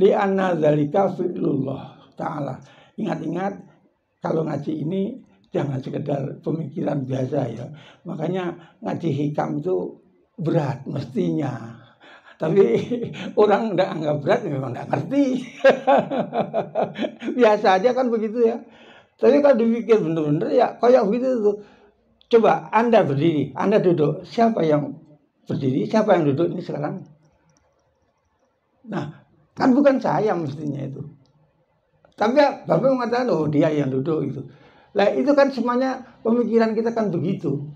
Li'anna dzalika fi'lullah ta'ala. Ingat-ingat kalau ngaji ini jangan sekedar pemikiran biasa ya. Makanya ngaji hikam itu berat mestinya. Tapi orang enggak anggap berat, memang enggak ngerti. Biasa aja kan begitu ya. Tapi kalau dipikir bener-bener ya kayak begitu tuh. Coba Anda berdiri, Anda duduk. Siapa yang berdiri, siapa yang duduk ini sekarang? Nah, kan bukan saya mestinya itu. Tapi ya, Bapak mengatakan, oh dia yang duduk itu. Nah itu kan semuanya pemikiran kita kan begitu.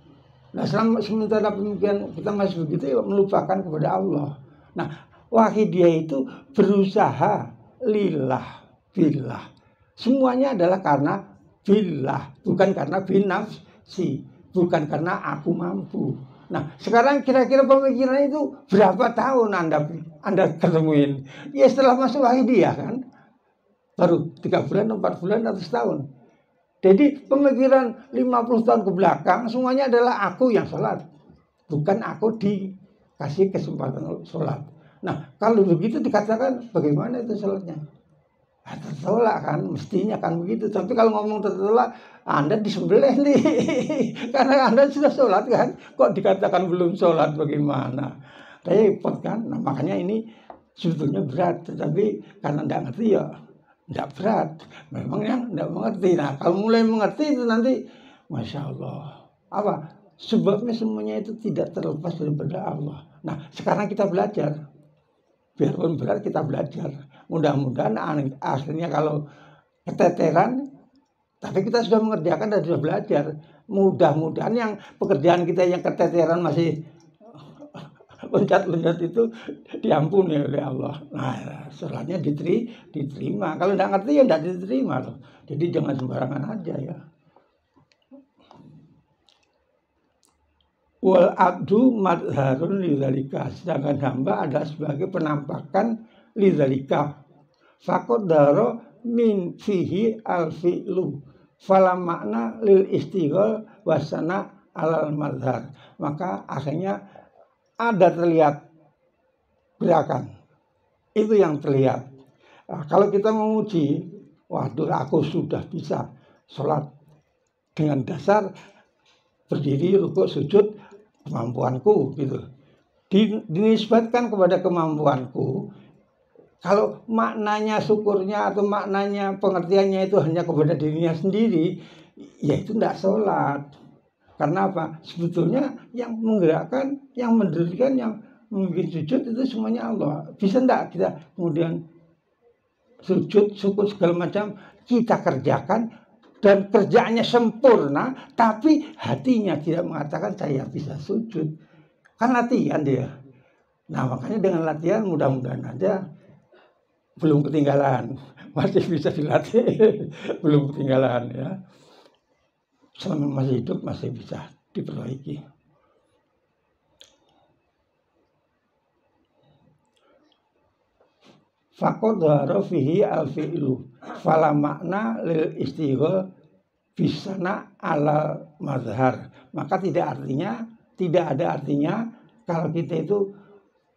Nah sementara pemikiran kita masih begitu ya melupakan kepada Allah. Nah wahidiyah itu berusaha lillah, billah. Semuanya adalah karena billah, bukan karena binafsi, bukan karena aku mampu. Nah sekarang kira-kira pemikiran itu berapa tahun Anda ketemuin? Ya setelah masuk wahidiyah kan. Baru 3 bulan, 4 bulan, atau setahun. Jadi pemikiran 50 tahun ke belakang semuanya adalah aku yang sholat. Bukan aku dikasih kesempatan sholat. Nah kalau begitu dikatakan bagaimana itu sholatnya? Tertolak kan, mestinya kan begitu. Tapi kalau ngomong tertolak, Anda disembelih nih. Karena Anda sudah sholat kan. Kok dikatakan belum sholat bagaimana? Repot kan. Nah makanya ini sebetulnya berat. Tetapi karena tidak ngerti ya tidak berat, memang yang tidak mengerti. Nah kalau mulai mengerti itu nanti, masya Allah. Apa sebabnya? Semuanya itu tidak terlepas daripada Allah. Nah sekarang kita belajar, biarpun berat kita belajar. Mudah-mudahan akhirnya kalau keteteran, tapi kita sudah mengerjakan dan sudah belajar. Mudah-mudahan yang pekerjaan kita yang keteteran masih loncat-loncat itu diampuni oleh Allah. Nah, sholatnya diterima. Kalau tidak ngerti ya tidak diterima loh. Jadi jangan sembarangan aja ya. Wal abdu madharun lidzalika. Sedangkan hamba adalah sebagai penampakan lidzalika. Faqadara min fihi al-fi'lu. Fala makna lil istighal wasana alal madhar. Maka akhirnya ada terlihat gerakan. Itu yang terlihat. Nah, kalau kita menguji, waduh aku sudah bisa sholat dengan dasar berdiri, rukuk, sujud, kemampuanku gitu. Dinisbatkan kepada kemampuanku. Kalau maknanya syukurnya atau maknanya pengertiannya itu hanya kepada dirinya sendiri, ya itu tidak sholat. Karena apa? Sebetulnya yang menggerakkan, yang mendirikan, yang membuat sujud itu semuanya Allah. Bisa enggak kita kemudian sujud, syukur segala macam kita kerjakan dan kerjaannya sempurna, tapi hatinya tidak mengatakan saya bisa sujud. Kan latihan dia. Nah makanya dengan latihan mudah-mudahan aja belum ketinggalan, masih bisa dilatih, belum ketinggalan ya. Selama masih hidup masih bisa diperbaiki. Faqadara fihi al-fi'lu fala makna lil istighal bisana alal mazhar. Maka tidak ada artinya kalau kita itu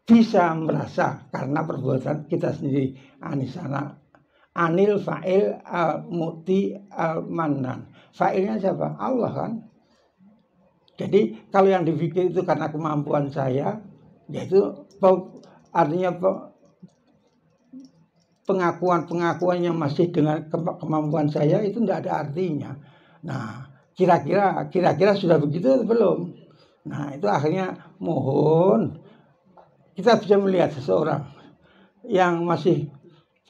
bisa merasa karena perbuatan kita sendiri. Anisana anil fa'il al-muti al-mannan. Fa'ilnya siapa? Allah kan. Jadi kalau yang dipikir itu karena kemampuan saya, yaitu artinya pengakuan yang masih dengan kemampuan saya itu tidak ada artinya. Nah, kira-kira sudah begitu atau belum? Nah, itu akhirnya mohon kita bisa melihat seseorang yang masih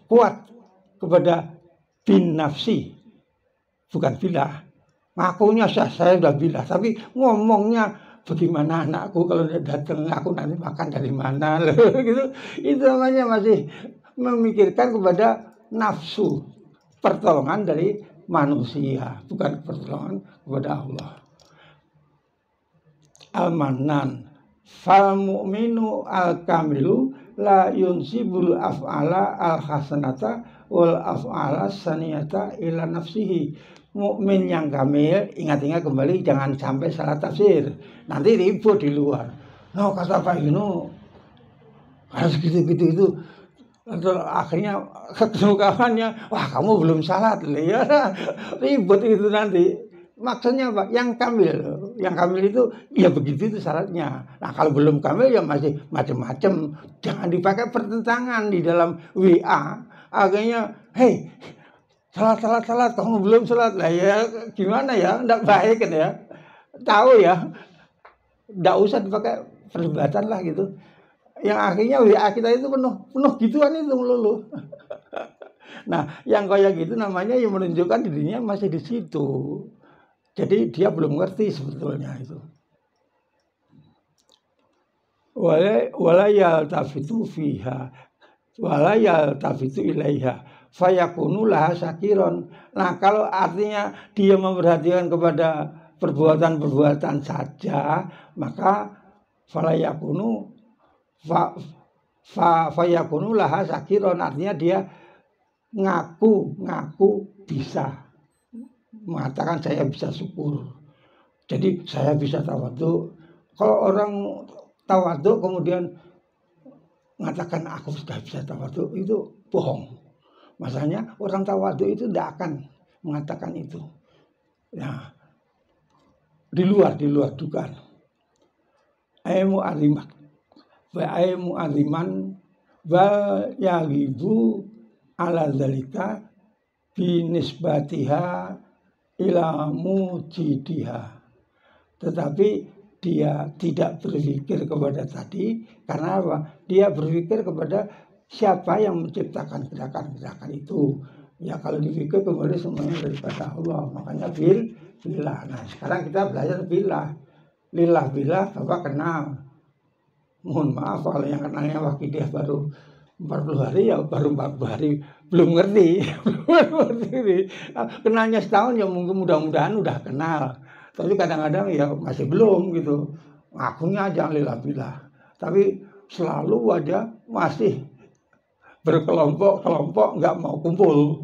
kuat kepada bin nafsi, bukan bilah. Ngakunya saya sudah bilah, tapi ngomongnya bagaimana anakku kalau datang aku nanti makan dari mana loh gitu. Itu namanya masih memikirkan kepada nafsu, pertolongan dari manusia, bukan pertolongan kepada Allah. Al-Mannan fal mu'minu al-kamilu la yunsibul af'ala al-hasanata wal af'ala saniyata ila nafsihi. Mukmin yang kamil, ingat-ingat kembali jangan sampai salah tafsir. Nanti ribut di luar. No kata Pak Yunu harus gitu-gitu itu Terus akhirnya ketemu kawannya, wah kamu belum salat, ya ribut itu nanti. Maksudnya apa? Yang kamil itu ya begitu itu syaratnya. Nah kalau belum kamil ya masih macam-macam. Jangan dipakai pertentangan di dalam WA. Akhirnya, hei salat, kamu belum salat lah ya gimana ya? Nggak baik kan ya? Tahu ya? Nggak usah dipakai perdebatan lah gitu. Yang akhirnya WA kita itu penuh gituan itu melulu. Nah, yang kayak gitu namanya yang menunjukkan dirinya masih di situ. Jadi dia belum ngerti sebetulnya itu. Wala yaltafitu fiha wala yaltafitu ilaiha fayakunu laha syakiron. Nah, kalau artinya dia memperhatikan kepada perbuatan-perbuatan saja, maka falayakunu fayakunu laha syakiron, artinya dia ngaku bisa mengatakan saya bisa syukur. Jadi saya bisa tawadhu. Kalau orang tawadhu kemudian mengatakan aku sudah bisa tawadhu, itu bohong. Masalahnya orang tawadhu itu tidak akan mengatakan itu. Nah, di luar dugaan. Aimu azimat wa aziman wa yagibu ala zalika binisbatiha ila mujidiha. Tetapi dia tidak berpikir kepada tadi karena apa? Dia berpikir kepada siapa yang menciptakan gerakan-gerakan itu. Ya kalau dipikir kembali semuanya daripada Allah. Makanya billah. Nah sekarang kita belajar billah. Lillah Bapak kenal. Mohon maaf kalau yang kenalnya Wakidiyah baru 40 hari ya baru 40 hari belum ngerti. Kenalnya setahun ya mungkin mudah-mudahan udah kenal. Tapi kadang-kadang ya masih belum gitu. Ngakunya aja lillah. Tapi selalu aja masih berkelompok-kelompok nggak mau kumpul.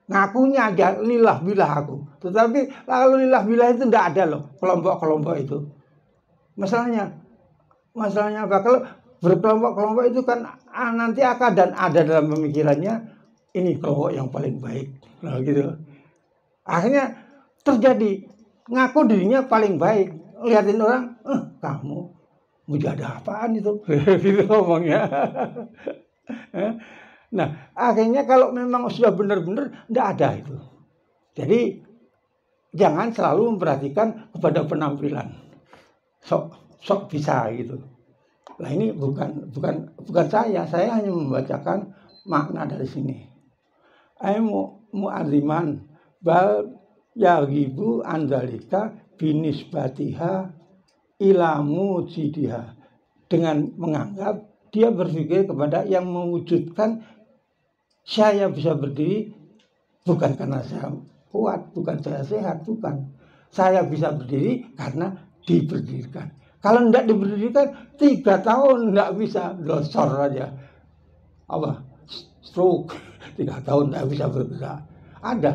Ngakunya aja lillah aku. Tetapi kalau lillah itu enggak ada loh kelompok-kelompok itu. Masalahnya apa? Kalau berkelompok-kelompok itu kan nanti akan dan ada dalam pemikirannya ini kelompok yang paling baik. Nah, gitu. Akhirnya terjadi ngaku dirinya paling baik. Lihatin orang, kamu mujahadah apaan itu? Gitu ngomongnya. Nah, akhirnya kalau memang sudah benar-benar tidak ada itu. Jadi jangan selalu memperhatikan kepada penampilan. Sok bisa gitu. Nah ini bukan saya hanya membacakan makna dari sini. Aimu mu'aziman bal yagibu andalika binisbatiha ilamu jidiha. Dengan menganggap dia berpikir kepada yang mewujudkan saya bisa berdiri bukan karena saya kuat, bukan saya sehat, bukan. Saya bisa berdiri karena diberdirikan. Kalau tidak diberdirikan 3 tahun tidak bisa, losor aja. Apa? Stroke 3 tahun tidak bisa bergerak. Ada.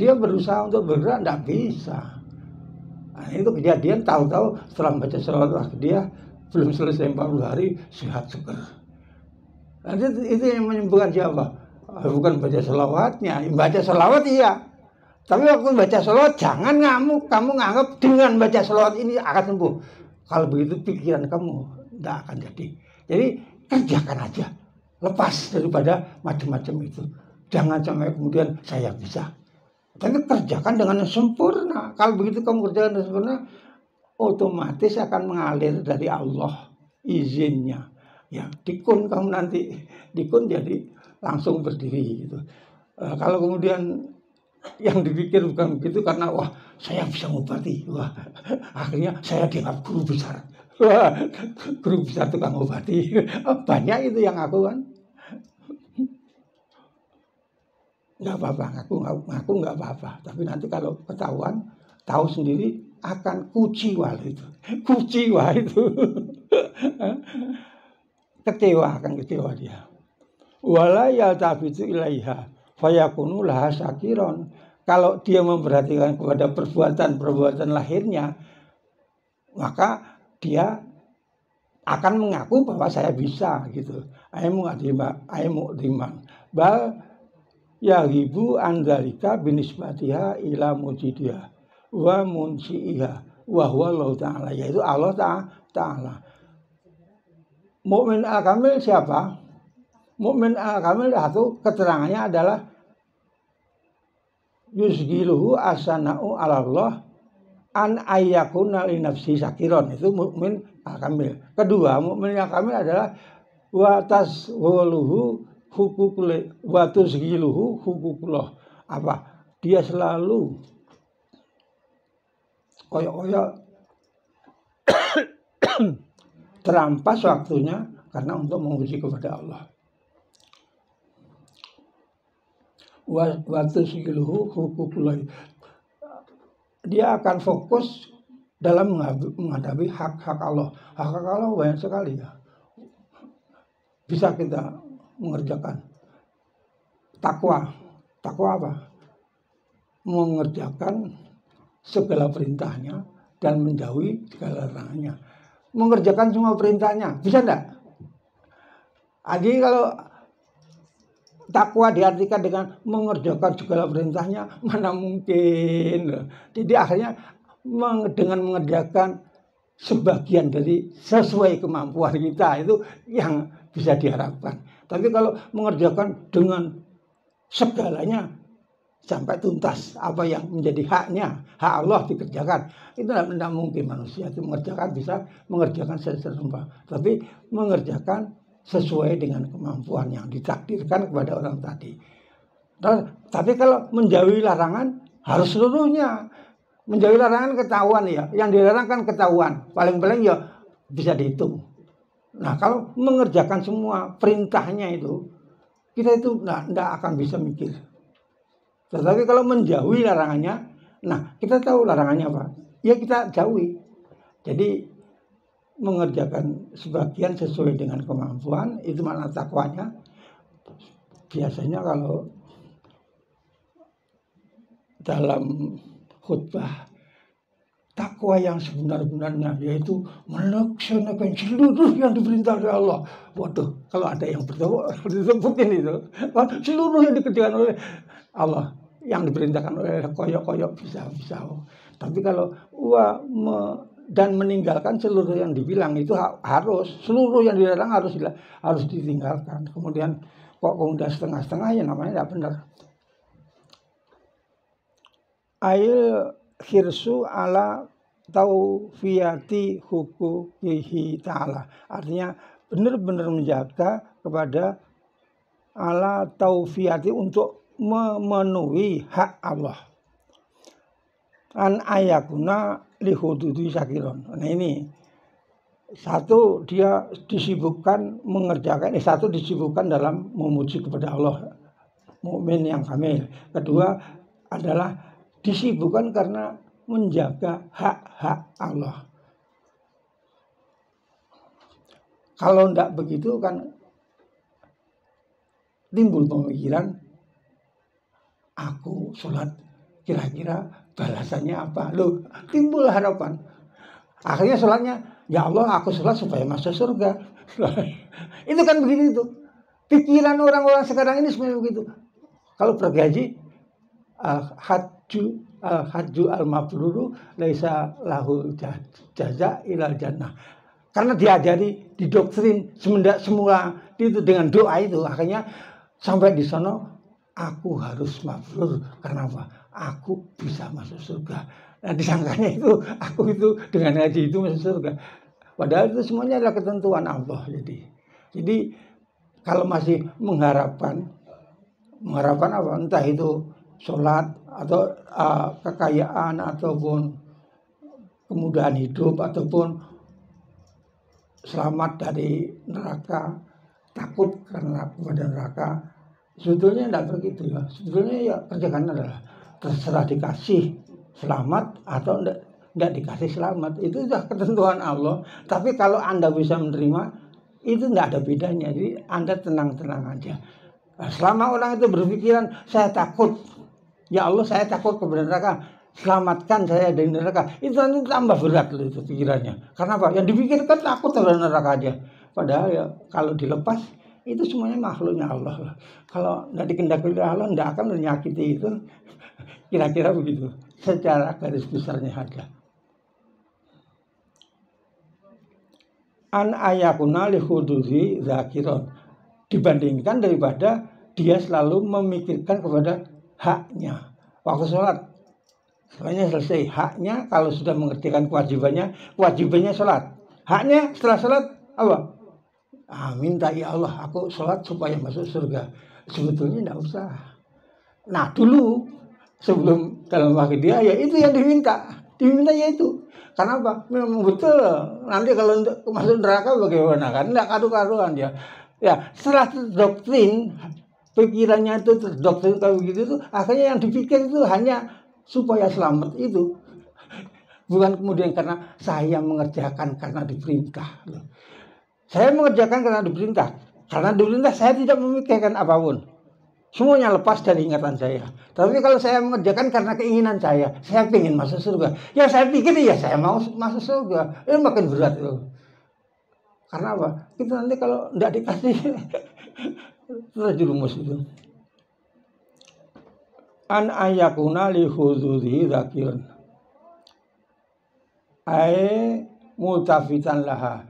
Dia berusaha untuk bergerak tidak bisa. Nah, itu kejadian tahu-tahu setelah baca sholawat dia belum selesai 40 hari sehat seger. Nah, itu yang menyembuhkan siapa? Bukan baca sholawatnya. Baca sholawat iya. Tapi waktu baca sholawat jangan kamu nganggap dengan baca sholawat ini akan sembuh. Kalau begitu pikiran kamu tidak akan jadi. Jadi kerjakan aja. Lepas daripada macam-macam itu. Jangan sampai kemudian saya bisa. Tapi kerjakan dengan sempurna. Kalau begitu kamu kerjakan dengan sempurna, otomatis akan mengalir dari Allah izinnya. Ya, dikun kamu nanti. Dikun jadi langsung berdiri gitu. Kalau kemudian yang dipikir bukan begitu karena wah saya bisa mengobati, wah akhirnya saya dianggap guru besar, wah guru besar tukang obati, banyak itu yang aku kan nggak apa-apa, ngaku nggak apa-apa, tapi nanti kalau ketahuan tahu sendiri akan kuciwa itu kecewa dia. Wala yaltafitu ilaiha fayakunu laha syakiron. Kalau dia memperhatikan kepada perbuatan lahirnya, maka dia akan mengaku bahwa saya bisa gitu. Aimu diman. Bal yahibu andzalika binisbatiha ila mujidiha wa munsiiha wa huwa Allah Ta'ala, yaitu Allah Ta'ala. Mukmin al-kamil siapa? Mukmin al-kamil satu keterangannya adalah yusgiluhu asana'u ala Allah an ayyakuna li nafsi sakiron. Itu mukmin al-kamil. Kedua, mukmin al-kamil adalah wa tasawwuluhu hukukul wa tusgiluhu hukukullah. Apa? Dia selalu koyok-koyok terampas waktunya karena untuk memuji kepada Allah. Wa tusgiluhu hukukullah. Dia akan fokus dalam menghadapi hak-hak Allah. Hak-hak Allah banyak sekali ya. Bisa kita mengerjakan takwa. Takwa apa? Mengerjakan segala perintahnya dan menjauhi segala larangannya. Mengerjakan semua perintahnya, bisa enggak? Jadi kalau takwa diartikan dengan mengerjakan segala perintahnya, mana mungkin. Jadi akhirnya dengan mengerjakan sebagian dari sesuai kemampuan kita, itu yang bisa diharapkan. Tapi kalau mengerjakan dengan segalanya sampai tuntas apa yang menjadi haknya, hak Allah dikerjakan, itu tidak mungkin manusia itu mengerjakan, bisa mengerjakan serempak, tapi mengerjakan sesuai dengan kemampuan yang ditakdirkan kepada orang tadi. Tapi kalau menjauhi larangan harus seluruhnya. Menjauhi larangan ketahuan ya, yang dilarang kan ketahuan, paling-paling ya bisa dihitung. Nah kalau mengerjakan semua perintahnya itu, kita itu tidak akan bisa mikir. Tetapi kalau menjauhi larangannya, nah kita tahu larangannya apa, ya kita jauhi. Jadi mengerjakan sebagian sesuai dengan kemampuan, itu makna takwanya. Biasanya kalau dalam khutbah, takwa yang sebenar-benarnya yaitu melaksanakan seluruh yang diperintah oleh Allah. Waduh, kalau ada yang bertemu disebutin itu, seluruh yang dikerjakan oleh Allah, yang diperintahkan oleh koyok-koyok bisa. Tapi kalau dan meninggalkan seluruh yang dibilang itu harus, seluruh yang dilarang harus ditinggalkan. Kemudian kemudian setengah-setengah ya namanya tidak benar. Ail khirsu ala taufiyati hukumihi ta'ala. Artinya benar-benar menjaga kepada ala taufiyati untuk memenuhi hak Allah. An ayakuna lihududi sakiron. Nah ini satu, dia disibukkan mengerjakan, satu disibukkan dalam memuji kepada Allah, mukmin yang kamil. Kedua adalah disibukkan karena menjaga hak-hak Allah. Kalau tidak begitu kan timbul pemikiran, aku sholat kira-kira balasannya apa? Loh, timbul harapan. Akhirnya sholatnya, ya Allah aku sholat supaya masuk surga. Itu kan begitu. Pikiran orang-orang sekarang ini sebenarnya begitu. Kalau pergi haji, al-hajju al-mabruru laisa lahu jaza ilal jannah. Karena diajari, didoktrin semenjak semula itu dengan doa itu, akhirnya sampai di sana aku harus mabrur. Karena apa? Aku bisa masuk surga. Nah disangkanya itu aku itu dengan haji itu masuk surga. Padahal itu semuanya adalah ketentuan Allah. Jadi kalau masih mengharapkan apa? Entah itu sholat atau kekayaan ataupun kemudahan hidup ataupun selamat dari neraka, takut karena kepada neraka, sebetulnya tidak begitu ya. Sebetulnya ya kerjakan adalah terserah dikasih selamat atau tidak dikasih selamat, itu sudah ketentuan Allah. Tapi kalau Anda bisa menerima, itu tidak ada bedanya. Jadi Anda tenang-tenang aja. Nah, selama orang itu berpikiran saya takut, ya Allah saya takut kepada neraka, selamatkan saya dari neraka, itu nanti tambah berat loh itu pikirannya. Karena apa? Yang dipikirkan takut terhadap neraka aja. Padahal ya kalau dilepas itu semuanya makhluknya Allah. Kalau tidak dikendaki oleh Allah, tidak akan menyakiti itu. Kira-kira begitu. Secara garis besarnya ada. An ayakuna li huduri zakiron, dibandingkan daripada dia selalu memikirkan kepada haknya waktu sholat. Soalnya selesai haknya, kalau sudah mengerjakan kewajibannya sholat. Haknya setelah sholat apa? Minta ya Allah, aku sholat supaya masuk surga. Sebetulnya tidak usah. Nah dulu sebelum dalam wakil dia ya itu yang diminta ya itu. Karena apa? Memang betul. Nanti kalau masuk neraka bagaimana kan? Tidak karu-karuan dia. Ya setelah doktrin pikirannya itu terdoktrin kayak begitu tuh, akhirnya yang dipikir itu hanya supaya selamat itu, bukan kemudian karena saya mengerjakan karena diperintah. Saya mengerjakan karena diperintah. Karena diperintah saya tidak memikirkan apapun. Semuanya lepas dari ingatan saya. Tapi kalau saya mengerjakan karena keinginan saya ingin masuk surga. Ya saya pikir ya saya mau masuk surga. Itu makin berat itu. Karena apa? Kita nanti kalau tidak dikasih terjerumus itu. An ayakuna li huzuri zakirun ay mutafitan laha,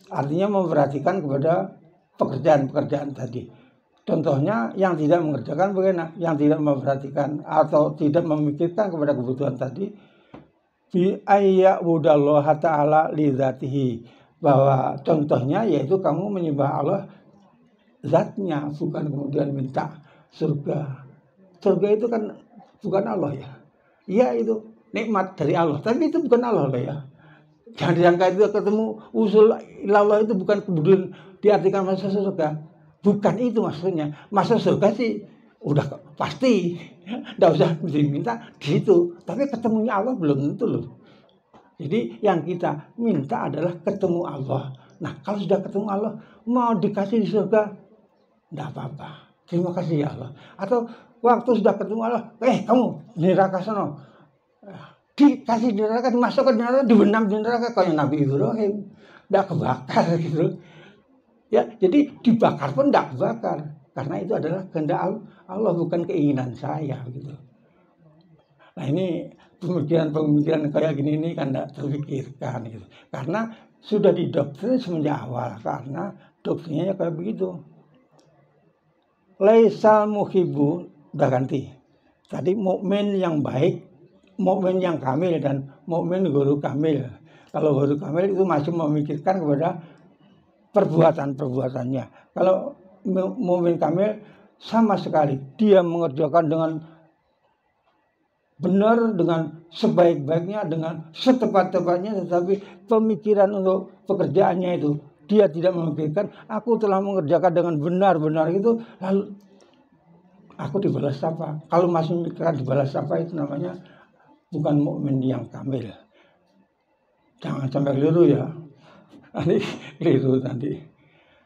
artinya memperhatikan kepada pekerjaan-pekerjaan tadi. Contohnya yang tidak mengerjakan bagaimana? Yang tidak memperhatikan atau tidak memikirkan kepada kebutuhan tadi, bi ayya'budallaha ta'ala li dzatihi, bahwa contohnya yaitu kamu menyembah Allah zatnya, bukan kemudian minta surga. Surga itu kan bukan Allah ya. Iya itu nikmat dari Allah, tapi itu bukan Allah ya. Jangan disangka itu ketemu usul ilallah itu bukan kemudian diartikan masuk surga. Bukan itu maksudnya. Masuk surga sih udah pasti. Tidak usah diminta di situ. Tapi ketemunya Allah belum tentu loh. Jadi yang kita minta adalah ketemu Allah. Nah kalau sudah ketemu Allah, mau dikasih di surga, tidak apa-apa. Terima kasih ya Allah. Atau waktu sudah ketemu Allah, kamu di neraka sana, dikasih di neraka, dimasukkan di neraka, dibenam di neraka kayak Nabi Ibrahim, tidak kebakar gitu. Ya, jadi dibakar pun tidak kebakar, karena itu adalah kehendak Allah, bukan keinginan saya gitu. Nah ini pemikiran kayak gini ini kan tidak terpikirkan gitu, karena sudah didoktrin semenjak awal, karena doktrinnya kayak begitu. Laisal muhibbu, udah ganti. Tadi mukmin yang baik, mukmin yang kamil, dan mukmin guru kamil. Kalau guru kamil itu masih memikirkan kepada perbuatannya. Kalau mukmin kamil sama sekali dia mengerjakan dengan benar, dengan sebaik-baiknya, dengan setepat-tepatnya, tetapi pemikiran untuk pekerjaannya itu dia tidak memikirkan aku telah mengerjakan dengan benar-benar itu, lalu aku dibalas apa? Kalau masih memikirkan dibalas apa, itu namanya bukan mukmin yang kamil. Jangan sampai keliru ya. Nanti keliru nanti.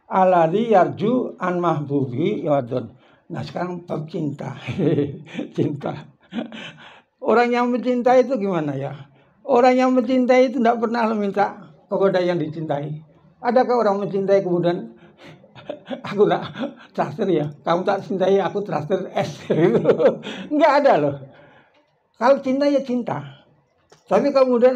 Alladzi yarju an mahbubi yawadun. Nah sekarang bab cinta. Cinta. Orang yang mencintai itu gimana ya? Orang yang mencintai itu tidak pernah minta kepada yang dicintai. Adakah orang mencintai kemudian aku nak traktir ya, kamu tak cintai aku traktir es gitu? Enggak ada loh. Kalau cinta ya cinta. Tapi kemudian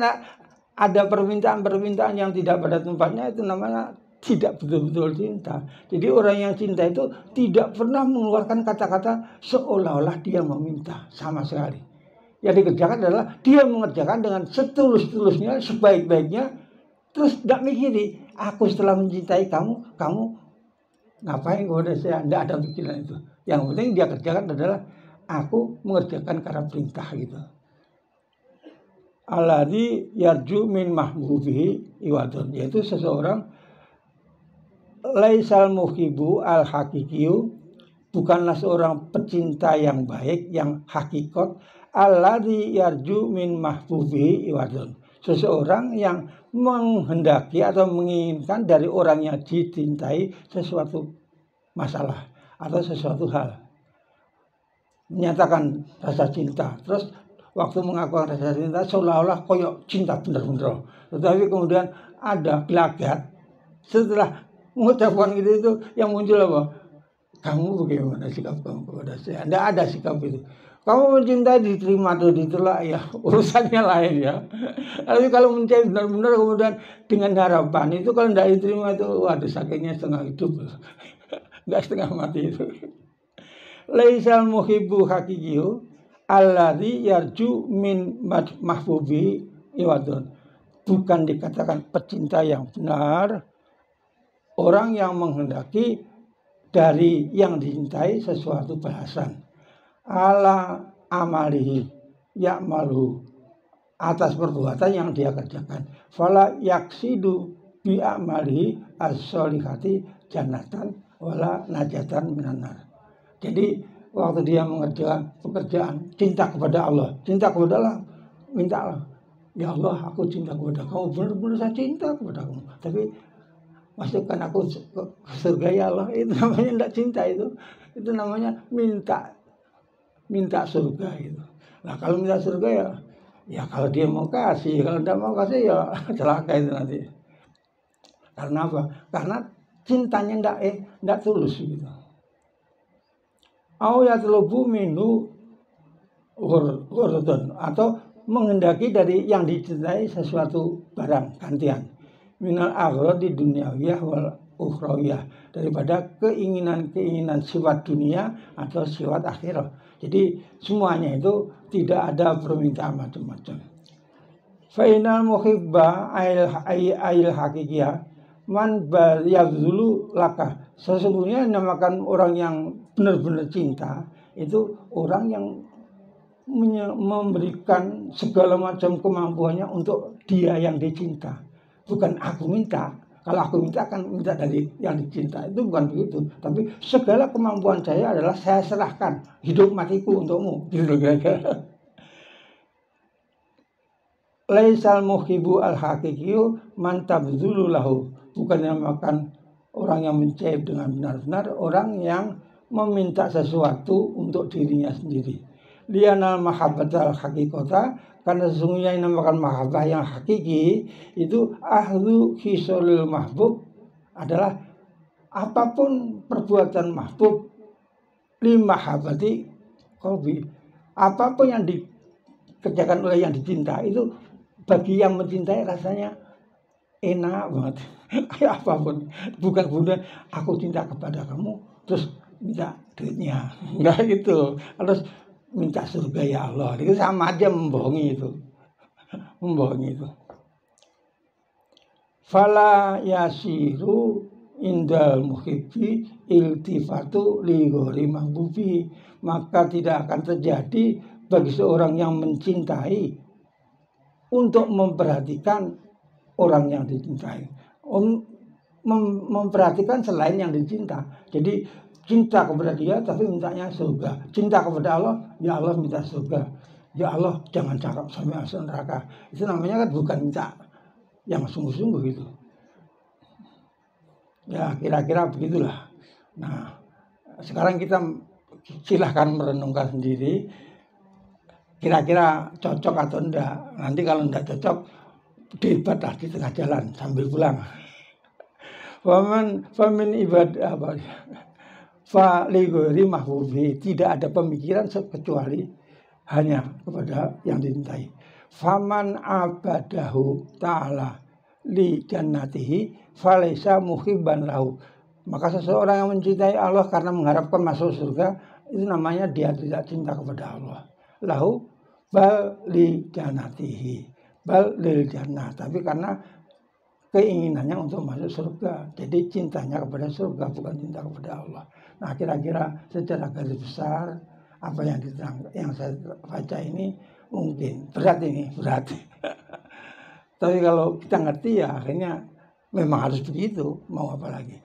ada permintaan-permintaan yang tidak pada tempatnya, itu namanya tidak betul-betul cinta. Jadi orang yang cinta itu tidak pernah mengeluarkan kata-kata seolah-olah dia meminta sama sekali. Yang dikerjakan adalah dia mengerjakan dengan setulus-tulusnya, sebaik-baiknya. Terus tidak mikiri, aku setelah mencintai kamu ngapain kepada saya? Tidak ada pikiran itu. Yang penting dia kerjakan adalah aku mengerjakan karena perintah gitu. Alladzi yarju min mahbubihi iwadun, yaitu seseorang laisal muhibbu al hakikiyu, bukanlah seorang pecinta yang baik, yang hakikat. Alladzi yarju min mahbubihi iwadun, seseorang yang menghendaki atau menginginkan dari orang yang dicintai sesuatu masalah atau sesuatu hal, menyatakan rasa cinta. Terus waktu mengakukan rasa cinta seolah-olah koyok cinta bener-bener. Tetapi kemudian ada gelagat setelah mengucapkan itu yang muncul apa? Kamu bagaimana sikap kamu kepada saya? Tidak ada sikap itu. Kamu mencintai diterima atau ditolak ya urusannya lain ya. Tapi kalau mencintai benar-benar kemudian dengan harapan itu kalau tidak diterima itu waduh sakitnya setengah hidup. Enggak setengah mati itu. Laisal muhibbu haqiqiyu alladzi yarju min mahbubi iwadun. Bukan dikatakan pecinta yang benar orang yang menghendaki dari yang dicintai sesuatu balasan ala amalihi ya'malu atas perbuatan yang dia kerjakan fala yaksidu bi amalihi as-solihati jannatan wala najatan minanar. Jadi waktu dia mengerjakan pekerjaan cinta kepada Allah mintalah ya Allah aku cinta kepada kamu benar-benar saya cinta kepada kamu tapi masukkan aku ke surga ya Allah. Itu namanya tidak cinta, itu namanya minta surga itu. Nah kalau minta surga ya kalau dia mau kasih, kalau tidak mau kasih ya celaka itu nanti. Karena apa? Karena cintanya tidak tulus gitu. Au yatlubu minhu ghurdun atau menghendaki dari yang dicintai sesuatu barang gantian. Minal aghradi dunyawiyah wal ukhrawiyah, daripada keinginan-keinginan sifat dunia atau sifat akhirat. Jadi semuanya itu tidak ada permintaan macam-macam. Fa inal muhibba ail haqiqiyah man yabzulu laka. Sesungguhnya namakan orang yang benar-benar cinta itu orang yang memberikan segala macam kemampuannya untuk dia yang dicinta. Bukan aku minta. Kalau aku minta akan minta dari yang dicinta. Itu bukan begitu. Tapi segala kemampuan saya adalah saya serahkan hidup matiku untukmu. Gitu kira-kira. Laisal muhibbu al-haqiqiyu man tabdzulu lahu. Bukan yang makan orang yang mencaib dengan benar-benar, orang yang meminta sesuatu untuk dirinya sendiri. Lianal mahabbatal haqiqata, karena sesungguhnya yang dinamakan mahabbah yang hakiki itu ahlu khisolil mahbub adalah apapun perbuatan mahbub limahabbati qalbi, apapun yang dikerjakan oleh yang dicinta itu bagi yang mencintai rasanya enak banget. Apapun, bukan kemudian aku cinta kepada kamu terus minta duitnya, enggak gitu. Harus minta surga ya Allah. Itu sama aja membohongi itu. Fala yasiru indal muhibbi iltifatu li ghairi mahbubi. Maka tidak akan terjadi bagi seorang yang mencintai untuk memperhatikan orang yang dicintai. Memperhatikan selain yang dicinta. Jadi cinta kepada dia tapi mintanya surga. Cinta kepada Allah, ya Allah minta surga. Ya Allah jangan cakap sampai masuk neraka. Itu namanya kan bukan minta yang sungguh-sungguh gitu. Ya kira-kira begitulah. Nah sekarang kita silahkan merenungkan sendiri. Kira-kira cocok atau enggak. Nanti kalau enggak cocok debat di tengah jalan sambil pulang. Famin ibadah apa? Fa lighairi mahbubi, tidak ada pemikiran kecuali hanya kepada yang dicintai. Faman abadahu ta'ala li jannatihi falaisa muhibban lahu. Maka seseorang yang mencintai Allah karena mengharapkan masuk surga, itu namanya dia tidak cinta kepada Allah. Lahu bal li jannatihi, bal lil jannah, tapi karena keinginannya untuk masuk surga. Jadi cintanya kepada surga, bukan cinta kepada Allah. Nah kira-kira secara garis besar apa yang saya baca ini mungkin berat. Tapi kalau kita ngerti ya akhirnya memang harus begitu. Mau apa lagi?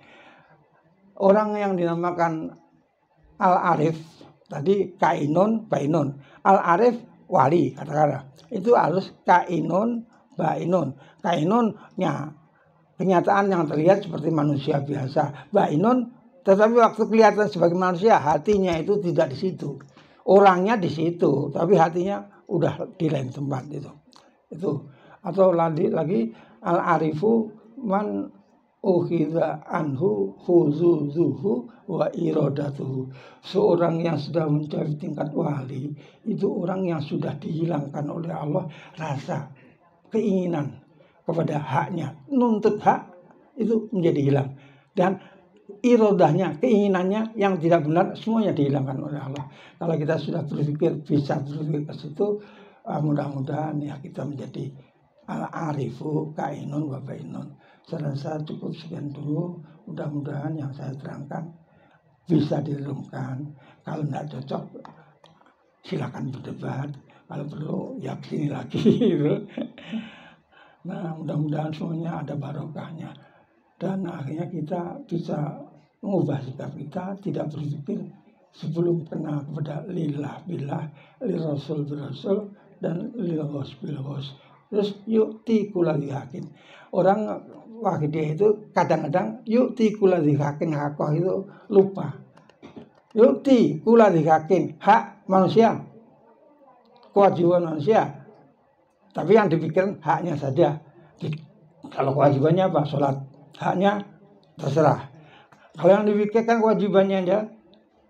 Orang yang dinamakan al-arif tadi kainun bainun. Al-arif wali katakanlah. Itu harus kainun bainun. Kainunnya kenyataan yang terlihat seperti manusia biasa. Bainun tetapi waktu kelihatan sebagai manusia hatinya itu tidak di situ. Orangnya di situ tapi hatinya udah di lain tempat itu. Atau lagi al-arifu man ukhidha anhu khuzuzuhu wa iradatuhu. Seorang yang sudah mencapai tingkat wali itu orang yang sudah dihilangkan oleh Allah rasa keinginan kepada haknya, nuntut hak itu menjadi hilang, dan irodahnya, keinginannya yang tidak benar semuanya dihilangkan oleh Allah. Kalau kita sudah bisa berpikir ke situ, mudah-mudahan ya kita menjadi al-arifu kainun wa bainun. Saya rasa cukup sekian dulu. Mudah-mudahan yang saya terangkan bisa direnungkan. Kalau tidak cocok, silakan berdebat. Kalau perlu, ya kesini lagi. Nah, mudah-mudahan semuanya ada barokahnya. Dan akhirnya kita bisa mengubah sikap kita, tidak berpikir sebelum kenal kepada lillah billah, lirasul birasul, dan lilghos bilghos. Terus yukti kuladhi hakin. Orang Wahidiyah itu kadang-kadang yukti kuladhi hakin, hakoh itu lupa. Yukti kuladhi hakin, hak manusia, kewajiban manusia. Tapi yang dipikirkan haknya saja. Kalau kewajibannya apa? Sholat. Haknya terserah. Kalau yang dipikirkan kewajibannya aja,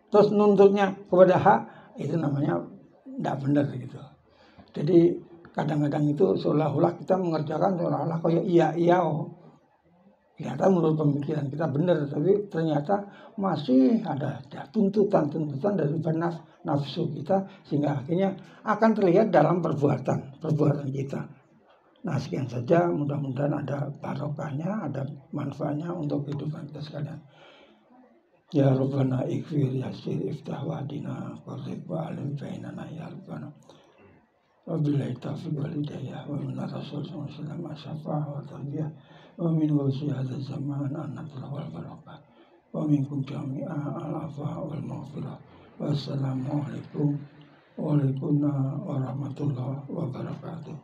terus nuntutnya kepada hak, itu namanya tidak benar gitu. Jadi kadang-kadang itu seolah-olah kita mengerjakan seolah-olah kayak iya ternyata menurut pemikiran kita benar, tapi ternyata masih ada tuntutan dari nafsu kita, sehingga akhirnya akan terlihat dalam perbuatan kita. Nah, sekian saja, mudah-mudahan ada barokahnya, ada manfaatnya untuk kehidupan kita sekalian. Ya Rabbana ighfir yasir iftah wadina qarrib wa alim bainana ya Rabbana. Wabillahi taufiq wal hidayah wa min rasul sallallahu alaihi wasallam syafa'ah wa tarbiyah wa min wasi hadzal zaman an-nasr wal barakah wa minkum jami'a al-afa wal maghfirah. Wassalamualaikum warahmatullahi wabarakatuh.